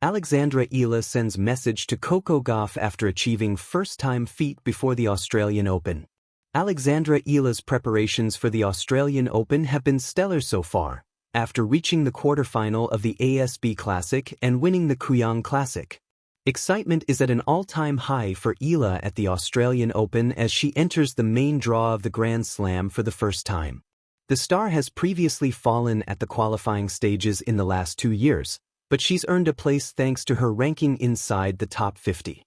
Alexandra Eala sends message to Coco Gauff after achieving first-time feat before the Australian Open. Alexandra Eala's preparations for the Australian Open have been stellar so far, after reaching the quarterfinal of the ASB Classic and winning the Kooyong Classic. Excitement is at an all-time high for Eala at the Australian Open as she enters the main draw of the Grand Slam for the first time. The star has previously fallen at the qualifying stages in the last 2 years, but she's earned a place thanks to her ranking inside the top 50.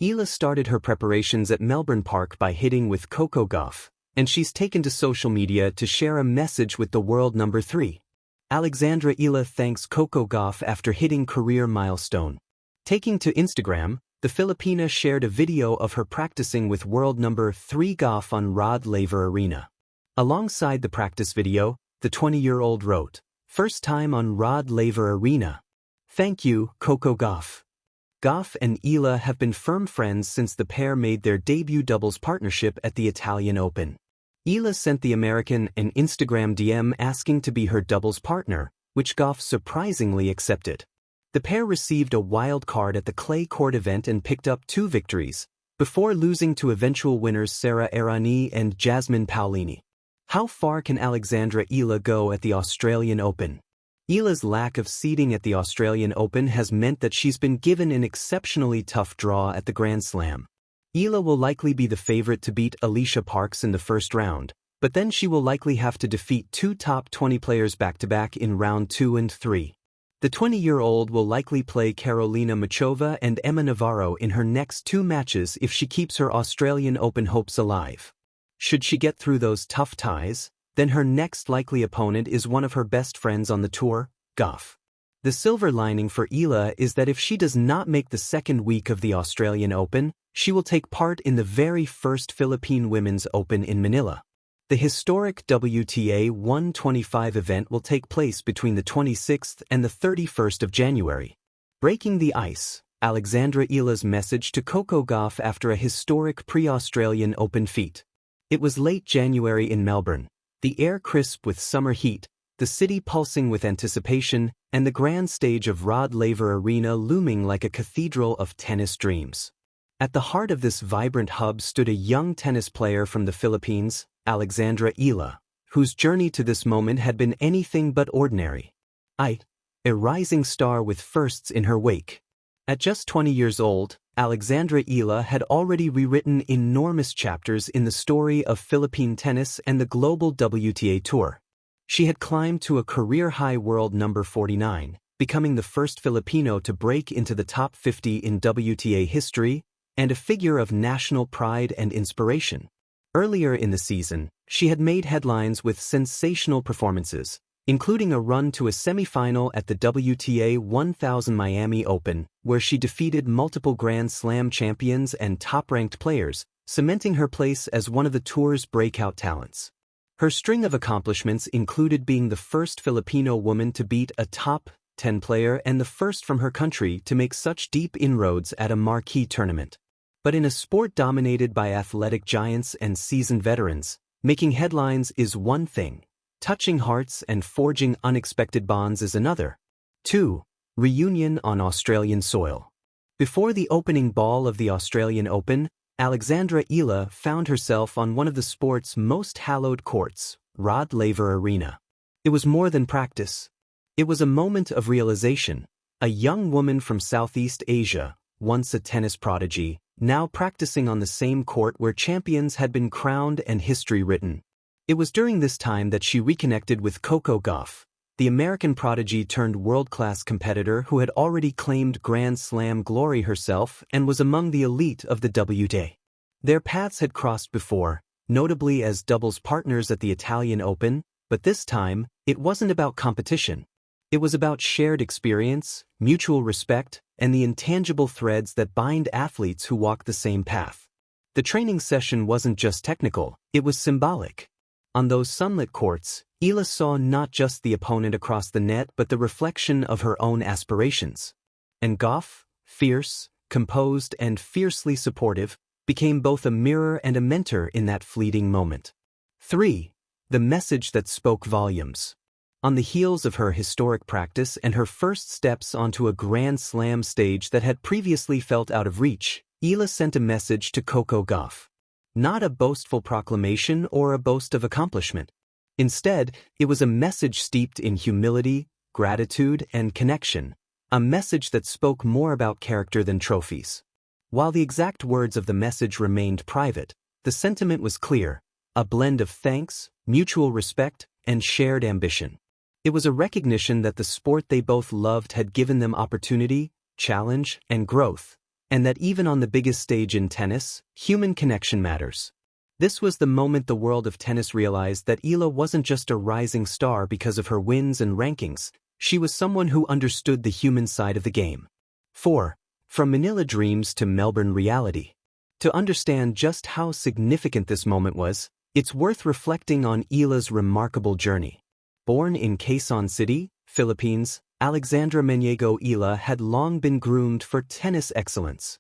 Eala started her preparations at Melbourne Park by hitting with Coco Gauff, and she's taken to social media to share a message with the world number 3. Alexandra Eala thanks Coco Gauff after hitting career milestone. Taking to Instagram, the Filipina shared a video of her practicing with world number 3 Gauff on Rod Laver Arena. Alongside the practice video, the 20-year-old wrote, "First time on Rod Laver Arena. Thank you, Coco Gauff." Gauff and Eala have been firm friends since the pair made their debut doubles partnership at the Italian Open. Eala sent the American an Instagram DM asking to be her doubles partner, which Gauff surprisingly accepted. The pair received a wild card at the clay court event and picked up 2 victories, before losing to eventual winners Sara Errani and Jasmine Paolini. How far can Alexandra Eala go at the Australian Open? Eala's lack of seeding at the Australian Open has meant that she's been given an exceptionally tough draw at the Grand Slam. Eala will likely be the favorite to beat Alicia Parks in the first round, but then she will likely have to defeat 2 top 20 players back-to-back in round 2 and 3. The 20-year-old will likely play Karolina Muchova and Emma Navarro in her next 2 matches if she keeps her Australian Open hopes alive. Should she get through those tough ties, then her next likely opponent is one of her best friends on the tour, Gauff. The silver lining for Eala is that if she does not make the second week of the Australian Open, she will take part in the very first Philippine Women's Open in Manila. The historic WTA 125 event will take place between the 26th and the 31st of January. Breaking the ice, Alexandra Eala's message to Coco Gauff after a historic pre-Australian Open feat. It was late January in Melbourne, the air crisp with summer heat, the city pulsing with anticipation, and the grand stage of Rod Laver Arena looming like a cathedral of tennis dreams. At the heart of this vibrant hub stood a young tennis player from the Philippines, Alexandra Eala, whose journey to this moment had been anything but ordinary. A rising star with firsts in her wake. At just 20 years old, Alexandra Eala had already rewritten enormous chapters in the story of Philippine tennis and the global WTA Tour. She had climbed to a career-high world number 49, becoming the first Filipino to break into the top 50 in WTA history, and a figure of national pride and inspiration. Earlier in the season, she had made headlines with sensational performances, including a run to a semi-final at the WTA 1000 Miami Open, where she defeated multiple Grand Slam champions and top-ranked players, cementing her place as one of the tour's breakout talents. Her string of accomplishments included being the first Filipino woman to beat a top 10 player and the first from her country to make such deep inroads at a marquee tournament. But in a sport dominated by athletic giants and seasoned veterans, making headlines is one thing. Touching hearts and forging unexpected bonds is another. 2. Reunion on Australian soil. Before the opening ball of the Australian Open, Alexandra Eala found herself on one of the sport's most hallowed courts, Rod Laver Arena. It was more than practice. It was a moment of realization. A young woman from Southeast Asia, once a tennis prodigy, now practicing on the same court where champions had been crowned and history written. It was during this time that she reconnected with Coco Gauff, the American prodigy turned world-class competitor who had already claimed Grand Slam glory herself and was among the elite of the WTA. Their paths had crossed before, notably as doubles partners at the Italian Open, but this time, it wasn't about competition. It was about shared experience, mutual respect, and the intangible threads that bind athletes who walk the same path. The training session wasn't just technical, it was symbolic. On those sunlit courts, Eala saw not just the opponent across the net but the reflection of her own aspirations. And Gauff, fierce, composed, and fiercely supportive, became both a mirror and a mentor in that fleeting moment. 3. The message that spoke volumes. On the heels of her historic practice and her first steps onto a Grand Slam stage that had previously felt out of reach, Eala sent a message to Coco Gauff. Not a boastful proclamation or a boast of accomplishment. Instead, it was a message steeped in humility, gratitude, and connection, a message that spoke more about character than trophies. While the exact words of the message remained private, the sentiment was clear, a blend of thanks, mutual respect, and shared ambition. It was a recognition that the sport they both loved had given them opportunity, challenge, and growth, and that even on the biggest stage in tennis, human connection matters. This was the moment the world of tennis realized that Eala wasn't just a rising star because of her wins and rankings, she was someone who understood the human side of the game. 4. From Manila dreams to Melbourne reality. To understand just how significant this moment was, it's worth reflecting on Eala's remarkable journey. Born in Quezon City, Philippines, Alexandra Eala had long been groomed for tennis excellence.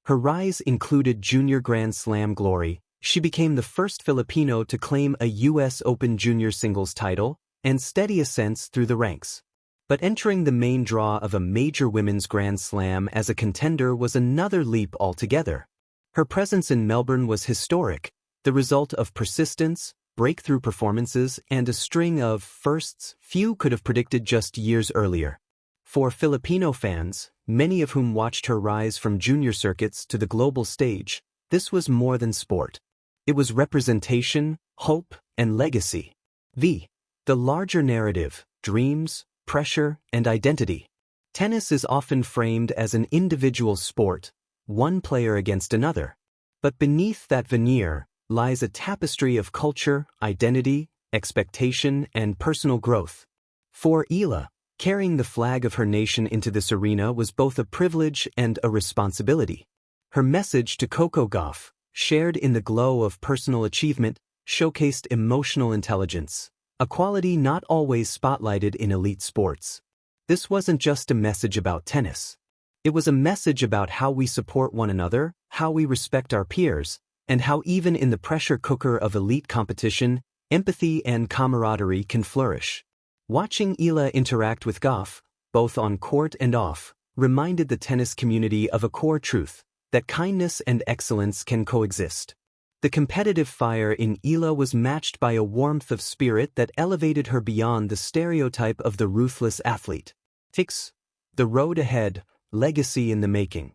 Her rise included junior Grand Slam glory. She became the first Filipino to claim a U.S. Open junior singles title, and steady ascents through the ranks. But entering the main draw of a major women's Grand Slam as a contender was another leap altogether. Her presence in Melbourne was historic, the result of persistence, breakthrough performances, and a string of firsts few could have predicted just years earlier. For Filipino fans, many of whom watched her rise from junior circuits to the global stage, this was more than sport. It was representation, hope, and legacy. The larger narrative, dreams, pressure, and identity. Tennis is often framed as an individual sport, one player against another. But beneath that veneer lies a tapestry of culture, identity, expectation, and personal growth. For Eala, carrying the flag of her nation into this arena was both a privilege and a responsibility. Her message to Coco Gauff, shared in the glow of personal achievement, showcased emotional intelligence, a quality not always spotlighted in elite sports. This wasn't just a message about tennis. It was a message about how we support one another, how we respect our peers, and how even in the pressure cooker of elite competition, empathy and camaraderie can flourish. Watching Eala interact with Gauff, both on court and off, reminded the tennis community of a core truth, that kindness and excellence can coexist. The competitive fire in Eala was matched by a warmth of spirit that elevated her beyond the stereotype of the ruthless athlete. 6. The road ahead, legacy in the making.